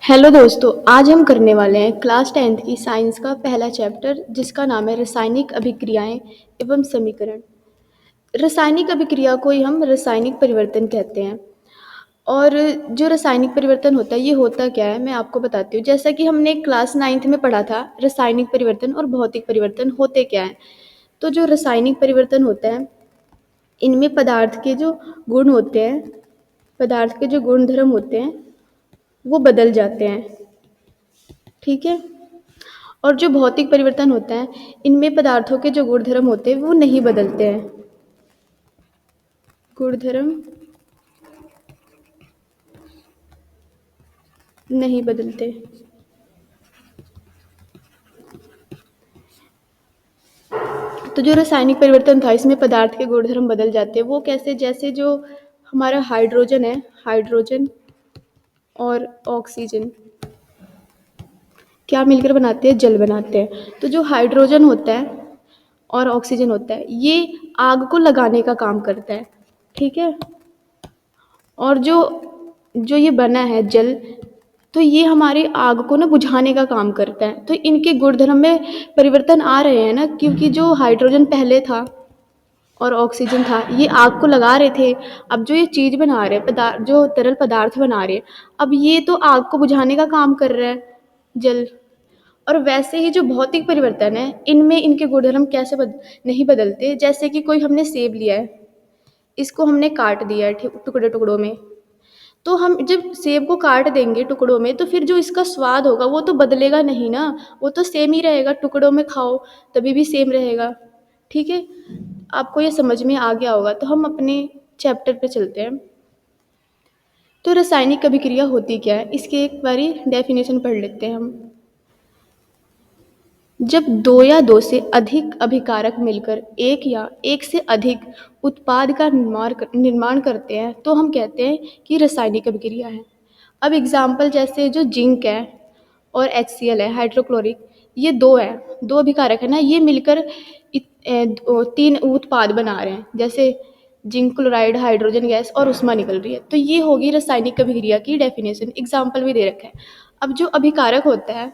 Hello दोस्तों, आज हम करने वाले हैं क्लास 10th की साइंस का पहला चैप्टर जिसका नाम है रासायनिक अभिक्रियाएं एवं समीकरण। रासायनिक अभिक्रिया को ही हम रासायनिक परिवर्तन कहते हैं। और जो रासायनिक परिवर्तन होता है ये होता क्या है मैं आपको बताती हूँ। जैसा कि हमने क्लास 9th में पढ़ा था, रासायनिक परिवर्तन और भौतिक परिवर्तन होते क्या हैं। तो जो रासायनिक परिवर्तन होता है इनमें पदार्थ के जो गुण होते हैं, पदार्थ के जो गुण धर्म होते हैं वो बदल जाते हैं। ठीक है। और जो भौतिक परिवर्तन होता है इनमें पदार्थों के जो गुणधर्म होते हैं वो नहीं बदलते हैं। गुणधर्म नहीं बदलते। तो जो रासायनिक परिवर्तन था इसमें पदार्थ के गुणधर्म बदल जाते हैं। वो कैसे? जैसे जो हमारा हाइड्रोजन है, हाइड्रोजन और ऑक्सीजन क्या मिलकर बनाते हैं? जल बनाते हैं। तो जो हाइड्रोजन होता है और ऑक्सीजन होता है ये आग को लगाने का काम करता है। ठीक है। और जो जो ये बना है जल, तो ये हमारी आग को ना बुझाने का काम करता है। तो इनके गुणधर्म में परिवर्तन आ रहे हैं ना, क्योंकि जो हाइड्रोजन पहले था और ऑक्सीजन था ये आग को लगा रहे थे। अब जो ये चीज़ बना रहे हैं, पदार्थ जो तरल पदार्थ बना रहे हैं, अब ये तो आग को बुझाने का काम कर रहा है, जल। और वैसे ही जो भौतिक परिवर्तन है इनमें इनके गुणधर्म कैसे नहीं बदलते। जैसे कि कोई हमने सेब लिया है, इसको हमने काट दिया है टुकड़े टुकड़ों में। तो हम जब सेब को काट देंगे टुकड़ों में तो फिर जो इसका स्वाद होगा वो तो बदलेगा नहीं ना, वो तो सेम ही रहेगा। टुकड़ों में खाओ तभी भी सेम रहेगा। ठीक है। आपको ये समझ में आ गया होगा। तो हम अपने चैप्टर पे चलते हैं। तो रासायनिक अभिक्रिया होती क्या है इसके एक बारी डेफिनेशन पढ़ लेते हैं हम। जब दो या दो से अधिक अभिकारक मिलकर एक या एक से अधिक उत्पाद का निर्माण करते हैं तो हम कहते हैं कि रासायनिक अभिक्रिया है। अब एग्जाम्पल जैसे जो जिंक है और HCl है, हाइड्रोक्लोरिक, ये दो है, दो अभिकारक है ना, ये मिलकर तीन उत्पाद बना रहे हैं। जैसे जिंक क्लोराइड, हाइड्रोजन गैस और उष्मा निकल रही है। तो ये होगी रासायनिक अभिक्रिया की डेफिनेशन। एग्जाम्पल भी दे रखा है। अब जो अभिकारक होता है,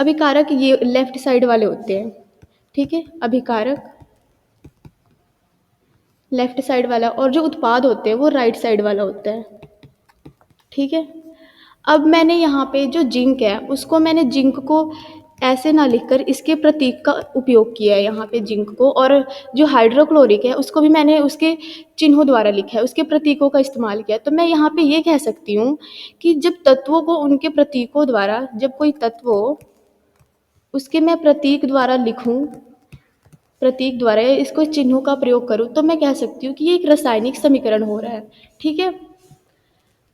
अभिकारक ये लेफ्ट साइड वाले होते हैं। ठीक है। अभिकारक लेफ्ट साइड वाला और जो उत्पाद होते हैं वो राइट साइड वाला होता है। ठीक है। अब मैंने यहाँ पे जो जिंक है उसको मैंने जिंक को ऐसे ना लिखकर इसके प्रतीक का उपयोग किया है यहाँ पे जिंक को। और जो हाइड्रोक्लोरिक है उसको भी मैंने उसके चिन्हों द्वारा लिखा है, उसके प्रतीकों का इस्तेमाल किया है। तो मैं यहाँ पे ये कह सकती हूँ कि जब तत्वों को उनके प्रतीकों द्वारा, जब कोई तत्व हो उसके मैं प्रतीक द्वारा लिखूं, प्रतीक द्वारा इसको चिन्हों का प्रयोग करूं, तो मैं कह सकती हूँ कि ये एक रासायनिक समीकरण हो रहा है। ठीक है।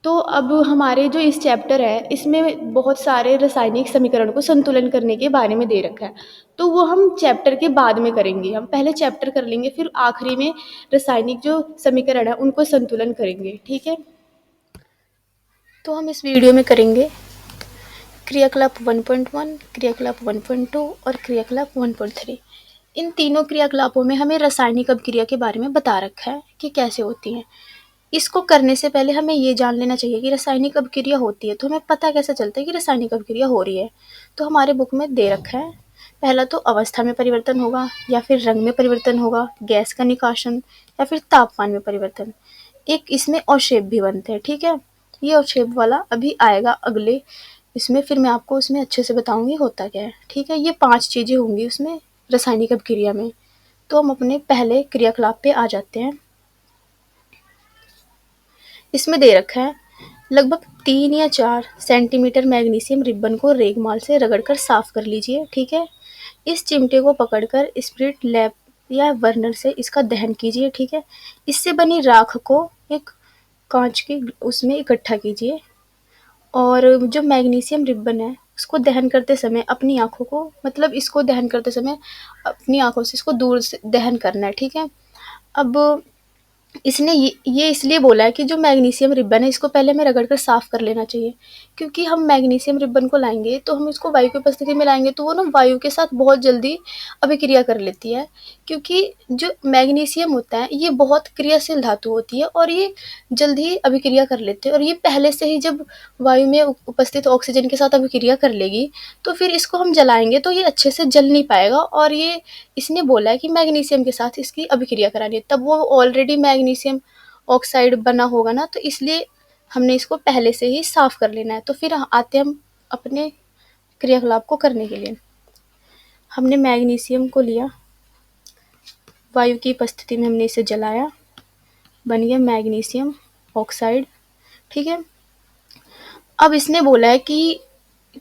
तो अब हमारे जो इस चैप्टर है इसमें बहुत सारे रासायनिक समीकरण को संतुलन करने के बारे में दे रखा है। तो वो हम चैप्टर के बाद में करेंगे। हम पहले चैप्टर कर लेंगे फिर आखिरी में रासायनिक जो समीकरण है उनको संतुलन करेंगे। ठीक है। तो हम इस वीडियो में करेंगे क्रियाकलाप 1.1, क्रियाकलाप 1.2 और क्रियाकलाप 1.3। इन तीनों क्रियाकलापों में हमें रासायनिक अभिक्रिया के बारे में बता रखा है कि कैसे होती हैं। इसको करने से पहले हमें ये जान लेना चाहिए कि रासायनिक अभिक्रिया होती है तो हमें पता कैसे चलता है कि रासायनिक अभिक्रिया हो रही है। तो हमारे बुक में दे रखा है, पहला तो अवस्था में परिवर्तन होगा, या फिर रंग में परिवर्तन होगा, गैस का निकासन, या फिर तापमान में परिवर्तन। एक इसमें अवक्षेप भी बनते हैं। ठीक है। ये अवक्षेप वाला अभी आएगा अगले इसमें, फिर मैं आपको उसमें अच्छे से बताऊंगी होता क्या है। ठीक है। ये 5 चीज़ें होंगी उसमें रासायनिक अभिक्रिया में। तो हम अपने पहले क्रियाकलाप पे आ जाते हैं। इसमें दे रखा है लगभग 3 या 4 सेंटीमीटर मैग्नीशियम रिबन को रेगमाल से रगड़कर साफ कर लीजिए। ठीक है। इस चिमटे को पकड़कर स्पिरिट लैंप या बर्नर से इसका दहन कीजिए। ठीक है। इससे बनी राख को एक कांच की उसमें इकट्ठा कीजिए और जो मैग्नीशियम रिबन है उसको दहन करते समय अपनी आँखों को, मतलब इसको दहन करते समय अपनी आँखों से इसको दूर से दहन करना है। ठीक है। अब इसने ये इसलिए बोला है कि जो मैग्नीशियम रिबन है इसको पहले हमें रगड़ कर साफ़ कर लेना चाहिए, क्योंकि हम मैग्नीशियम रिबन को लाएँगे तो हम इसको वायु की उपस्थिति में लाएँगे तो वो ना वायु के साथ बहुत जल्दी अभिक्रिया कर लेती है। क्योंकि जो मैग्नीशियम होता है ये बहुत क्रियाशील धातु होती है और ये जल्द ही अभिक्रिया कर लेते हैं, और ये पहले से ही जब वायु में उपस्थित ऑक्सीजन के साथ अभिक्रिया कर लेगी तो फिर इसको हम जलाएँगे तो ये अच्छे से जल नहीं पाएगा, और ये इसने बोला है कि मैग्नीशियम के साथ इसकी अभिक्रिया करानी है, तब वो ऑलरेडी मैग्नीशियम ऑक्साइड बना होगा ना, तो इसलिए हमने इसको पहले से ही साफ़ कर लेना है। तो फिर आते हम अपने क्रियाकलाप को करने के लिए। हमने मैग्नीशियम को लिया, वायु की उपस्थिति में हमने इसे जलाया, बन गया मैग्नीशियम ऑक्साइड, ठीक है। अब इसने बोला है कि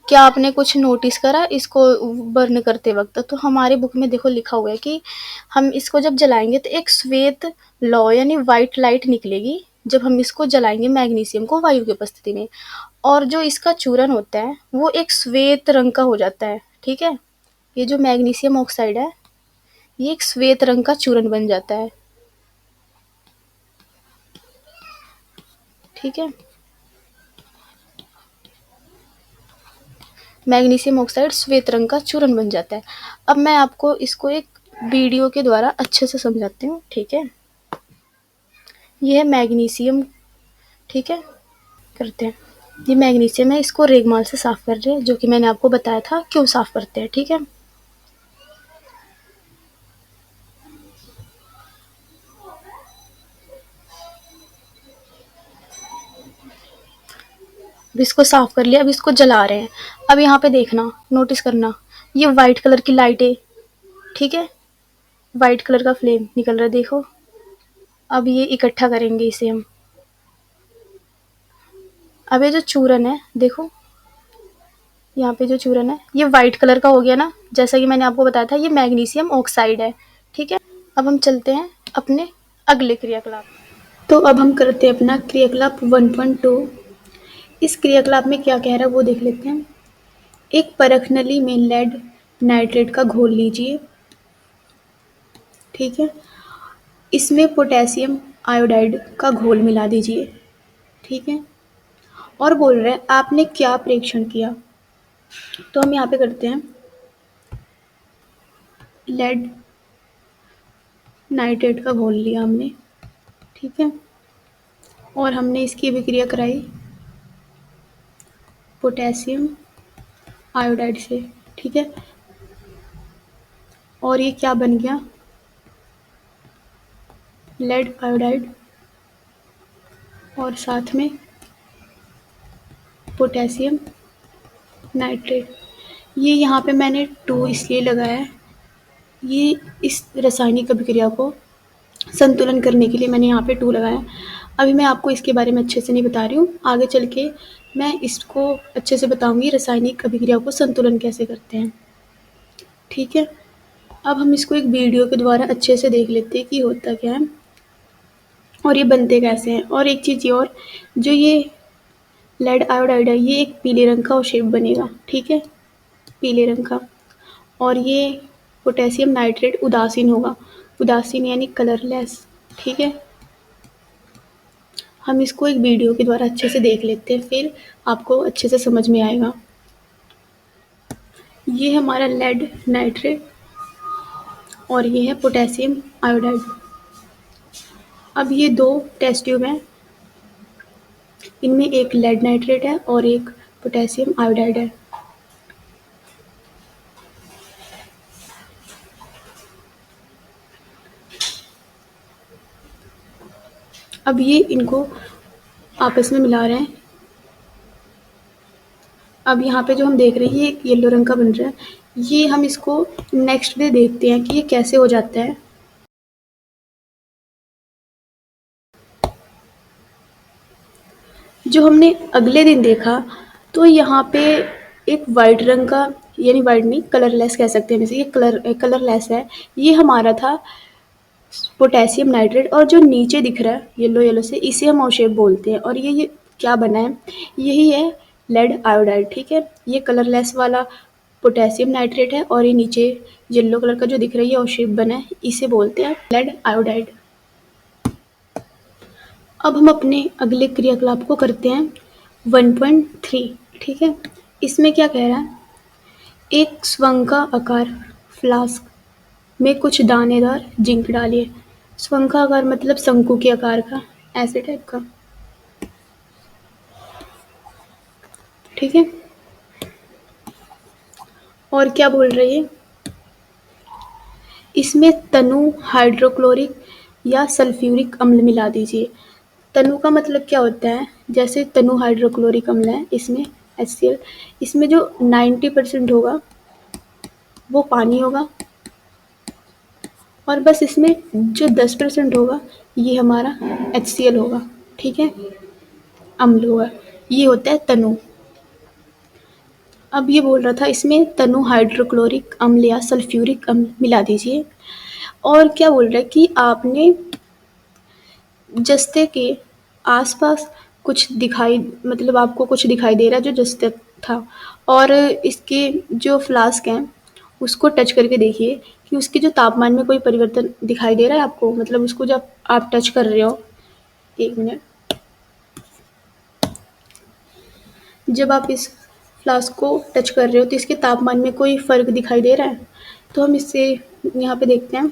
क्या आपने कुछ नोटिस करा इसको बर्न करते वक्त, तो हमारे बुक में देखो लिखा हुआ है कि हम इसको जब जलाएंगे तो एक श्वेत लौ यानी वाइट लाइट निकलेगी जब हम इसको जलाएंगे मैग्नीशियम को वायु की उपस्थिति में, और जो इसका चूर्ण होता है वो एक श्वेत रंग का हो जाता है, ठीक है। ये जो मैग्नीशियम ऑक्साइड है ये एक श्वेत रंग का चूर्ण बन जाता है, ठीक है। मैग्नीशियम ऑक्साइड श्वेत रंग का चूर्ण बन जाता है। अब मैं आपको इसको एक वीडियो के द्वारा अच्छे से समझाती हूँ, ठीक है। ये है मैग्नीशियम, ठीक है, करते हैं। ये मैग्नीशियम है, इसको रेगमाल से साफ कर रहे हैं, जो कि मैंने आपको बताया था क्यों साफ करते हैं, ठीक है। अब इसको साफ कर लिया, अब इसको जला रहे हैं। अब यहाँ पे देखना, नोटिस करना, ये वाइट कलर की लाइट है, ठीक है, वाइट कलर का फ्लेम निकल रहा है, देखो। अब ये इकट्ठा करेंगे इसे हम। अब ये जो चूर्ण है देखो, यहाँ पे जो चूर्ण है ये वाइट कलर का हो गया ना, जैसा कि मैंने आपको बताया था ये मैग्नीशियम ऑक्साइड है, ठीक है। अब हम चलते हैं अपने अगले क्रियाकलाप। तो अब हम करते हैं अपना क्रियाकलाप 1.2। इस क्रियाकलाप में क्या कह रहा है वो देख लेते हैं। एक परख नली में लेड नाइट्रेट का घोल लीजिए, ठीक है। इसमें पोटेशियम आयोडाइड का घोल मिला दीजिए, ठीक है। और बोल रहे हैं आपने क्या परीक्षण किया, तो हम यहाँ पे करते हैं लेड नाइट्रेट का घोल लिया हमने, ठीक है, और हमने इसकी अभिक्रिया कराई पोटेशियम आयोडाइड से, ठीक है। और ये क्या बन गया, लेड आयोडाइड और साथ में पोटेशियम नाइट्रेट। ये यहाँ पे मैंने 2 इसलिए लगाया है, ये इस रासायनिक अभिक्रिया को संतुलन करने के लिए मैंने यहाँ पे 2 लगाया। अभी मैं आपको इसके बारे में अच्छे से नहीं बता रही हूँ, आगे चल के मैं इसको अच्छे से बताऊँगी रासायनिक अभिक्रिया को संतुलन कैसे करते हैं, ठीक है। अब हम इसको एक वीडियो के द्वारा अच्छे से देख लेते हैं कि होता क्या है और ये बनते कैसे हैं। और एक चीज़ ये और, जो ये लेड आयोडाइड है ये एक पीले रंग का शेप बनेगा, ठीक है, पीले रंग का। और ये पोटेशियम नाइट्रेट उदासीन होगा, उदासीन यानी कलरलेस, ठीक है। हम इसको एक वीडियो के द्वारा अच्छे से देख लेते हैं, फिर आपको अच्छे से समझ में आएगा। ये है हमारा लेड नाइट्रेट और ये है पोटेशियम आयोडाइड। अब ये 2 टेस्ट ट्यूब हैं, इनमें एक लेड नाइट्रेट है और एक पोटेशियम आयोडाइड है। अब ये इनको आपस में मिला रहे हैं। अब यहाँ पे जो हम देख रहे हैं ये एक येलो रंग का बन रहा है, ये हम इसको नेक्स्ट डे देखते हैं कि ये कैसे हो जाता है। जो हमने अगले दिन देखा तो यहाँ पे एक वाइट रंग का, यानी वाइट नहीं कलरलेस कह सकते हैं, जैसे ये कलरलेस है, ये हमारा था पोटेशियम नाइट्रेट। और जो नीचे दिख रहा है येलो येलो से इसे हम अवक्षेप बोलते हैं। और ये क्या बना है, यही है लेड आयोडाइड, ठीक है। ये कलरलेस वाला पोटेशियम नाइट्रेट है और ये नीचे येलो कलर का जो दिख रहा है ये अवक्षेप बना है, इसे बोलते हैं लेड आयोडाइड। अब हम अपने अगले क्रियाकलाप को करते हैं 1.3। ठीक है, इसमें क्या कह रहा है, एक शंक्वाकार फ्लास्क में कुछ दानेदार जिंक डालिए। शंक्वाकार मतलब शंकु के आकार का, ऐसे टाइप का। ठीक है, और क्या बोल रही है, इसमें तनु हाइड्रोक्लोरिक या सल्फ्यूरिक अम्ल मिला दीजिए। तनु का मतलब क्या होता है, जैसे तनु हाइड्रोक्लोरिक अम्ल है, इसमें HCl, इसमें जो 90% होगा वो पानी होगा, और बस इसमें जो 10% होगा ये हमारा HCl होगा। ठीक है, अम्ल होगा, ये होता है तनु। अब ये बोल रहा था इसमें तनु हाइड्रोक्लोरिक अम्ल या सल्फ्यूरिक अम्ल मिला दीजिए। और क्या बोल रहा है कि आपने जस्ते के आसपास कुछ दिखाई, मतलब आपको कुछ दिखाई दे रहा है जो जस्ते था, और इसके जो फ्लास्क हैं उसको टच करके देखिए कि उसके जो तापमान में कोई परिवर्तन दिखाई दे रहा है आपको, मतलब उसको जब आप टच कर रहे हो, 1 मिनट, जब आप इस फ्लास्क को टच कर रहे हो तो इसके तापमान में कोई फ़र्क दिखाई दे रहा है। तो हम इससे यहाँ पे देखते हैं,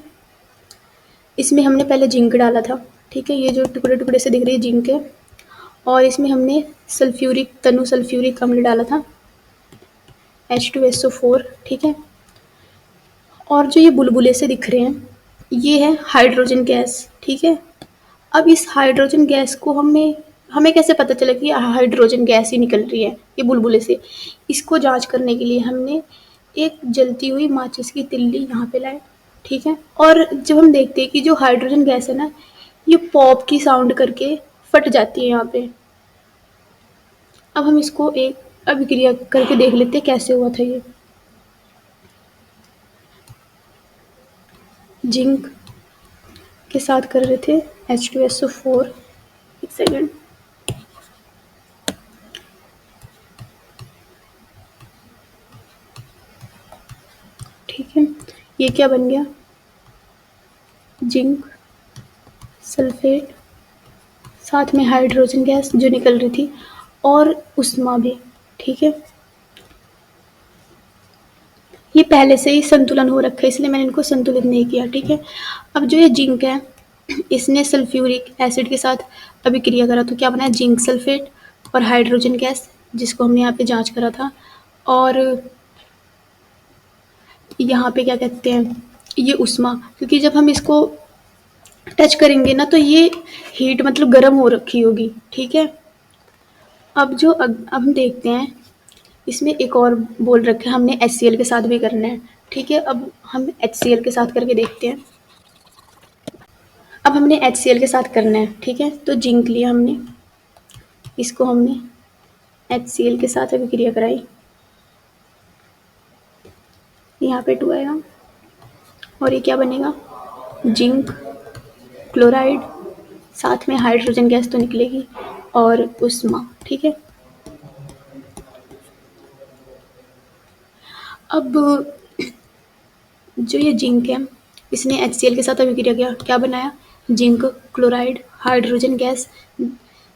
इसमें हमने पहले जिंक डाला था। ठीक है, ये जो टुकड़े टुकड़े से दिख रही है जिंक है, और इसमें हमने सल्फ्यूरिक तनु सल्फ्यूरिक अम्ल डाला था, H2SO4। ठीक है, और जो ये बुलबुले से दिख रहे हैं ये है हाइड्रोजन गैस। ठीक है, अब इस हाइड्रोजन गैस को हमें हमें कैसे पता चला कि हाइड्रोजन गैस ही निकल रही है ये बुलबुले से, इसको जांच करने के लिए हमने एक जलती हुई माचिस की तिल्ली यहाँ पे लाए। ठीक है, और जब हम देखते हैं कि जो हाइड्रोजन गैस है ना, ये पॉप की साउंड करके फट जाती है यहाँ पे। अब हम इसको एक अभिक्रिया करके देख लेते हैं कैसे हुआ था ये। जिंक के साथ कर रहे थे H2SO4, एक सेकेंड, ठीक है, ये क्या बन गया, जिंक सल्फेट, साथ में हाइड्रोजन गैस जो निकल रही थी, और उष्मा भी। ठीक है, ये पहले से ही संतुलन हो रखा है इसलिए मैंने इनको संतुलित नहीं किया। ठीक है, अब जो ये जिंक है इसने सल्फ्यूरिक एसिड के साथ अभिक्रिया करा तो क्या बना है, जिंक सल्फेट और हाइड्रोजन गैस, जिसको हमने यहाँ पे जांच करा था। और यहाँ पे क्या कहते हैं, ये उष्मा, क्योंकि जब हम इसको टच करेंगे ना तो ये हीट मतलब गर्म हो रखी होगी। ठीक है, अब हम देखते हैं, इसमें एक और बोल रखा है हमने HCl के साथ भी करना है। ठीक है, अब हम HCl के साथ करके देखते हैं। अब हमने HCl के साथ करना है। ठीक है, तो जिंक लिया हमने, इसको हमने HCl के साथ अभिक्रिया कराई, यहाँ पे 2 आएगा, और ये क्या बनेगा, जिंक क्लोराइड, साथ में हाइड्रोजन गैस तो निकलेगी, और उष्मा। ठीक है, अब जो ये जिंक है इसने HCl के साथ अभिक्रिया किया, क्या बनाया, जिंक क्लोराइड, हाइड्रोजन गैस,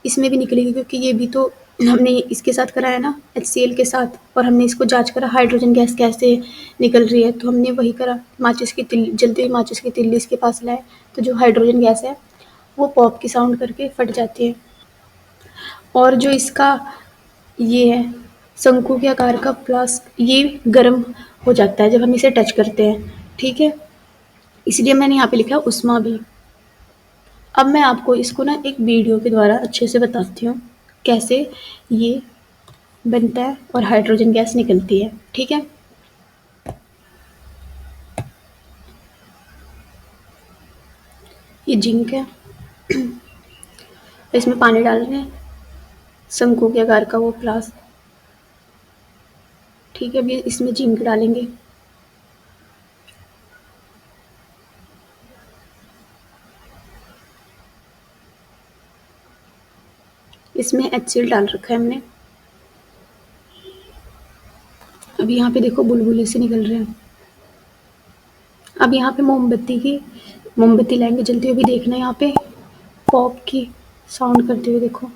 इसमें भी निकलेगी क्योंकि ये भी तो हमने इसके साथ कराया ना HCl के साथ, और हमने इसको जांच करा हाइड्रोजन गैस कैसे निकल रही है, तो हमने वही करा, माचिस की तिल्ली, जलती हुई माचिस की तिल्ली इसके पास लाए, तो जो हाइड्रोजन गैस है वो पॉप की साउंड करके फट जाती है। और जो इसका ये है शंकु के आकार का फ्लास्क, ये गर्म हो जाता है जब हम इसे टच करते हैं। ठीक है, इसलिए मैंने यहाँ पे लिखा उष्मा भी। अब मैं आपको इसको ना एक वीडियो के द्वारा अच्छे से बताती हूँ कैसे ये बनता है और हाइड्रोजन गैस निकलती है। ठीक है, ये जिंक है, इसमें पानी डाल रहे हैं, शंकु के आकार का वो फ्लास्क। ठीक है, अभी इसमें जिंक डालेंगे, इसमें HCl डाल रखा है हमने। अब यहाँ पे देखो बुलबुले से निकल रहे हैं। अब यहाँ पे मोमबत्ती लाएंगे जलती हुई, देखना यहाँ पे पॉप की साउंड करते हुए देखो।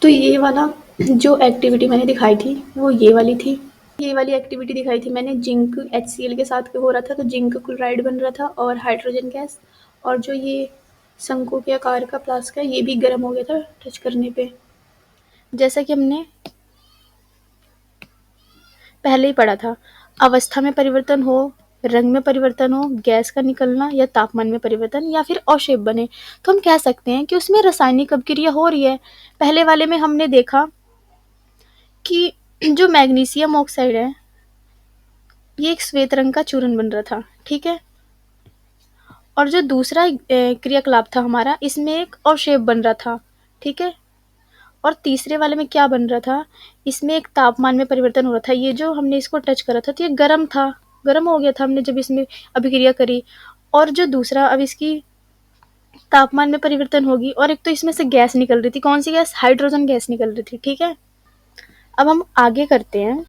तो ये वाला जो एक्टिविटी मैंने दिखाई थी वो ये वाली थी। ये वाली एक्टिविटी दिखाई थी मैंने, जिंक HCl के साथ हो रहा था, तो जिंक क्लोराइड बन रहा था और हाइड्रोजन गैस। और जो ये शंकु के आकार का फ्लास्क है ये भी गर्म हो गया था टच करने पे। जैसा कि हमने पहले ही पढ़ा था, अवस्था में परिवर्तन हो, रंग में परिवर्तन हो, गैस का निकलना या तापमान में परिवर्तन या फिर अशेप बने, तो हम कह सकते हैं कि उसमें रासायनिक अभिक्रिया हो रही है। पहले वाले में हमने देखा कि जो मैग्नीशियम ऑक्साइड है ये एक श्वेत रंग का चूर्ण बन रहा था, ठीक है। और जो दूसरा क्रियाकलाप था हमारा, इसमें एक अशेप बन रहा था, ठीक है। और तीसरे वाले में क्या बन रहा था, इसमें एक तापमान में परिवर्तन हो रहा था। ये जो हमने इसको टच करा था तो ये गर्म था, गर्म हो गया था हमने जब इसमें अभिक्रिया करी। और जो दूसरा, अब इसकी तापमान में परिवर्तन होगी और एक तो इसमें से गैस निकल रही थी। कौन सी गैस? हाइड्रोजन गैस निकल रही थी, ठीक है। अब हम आगे करते हैं।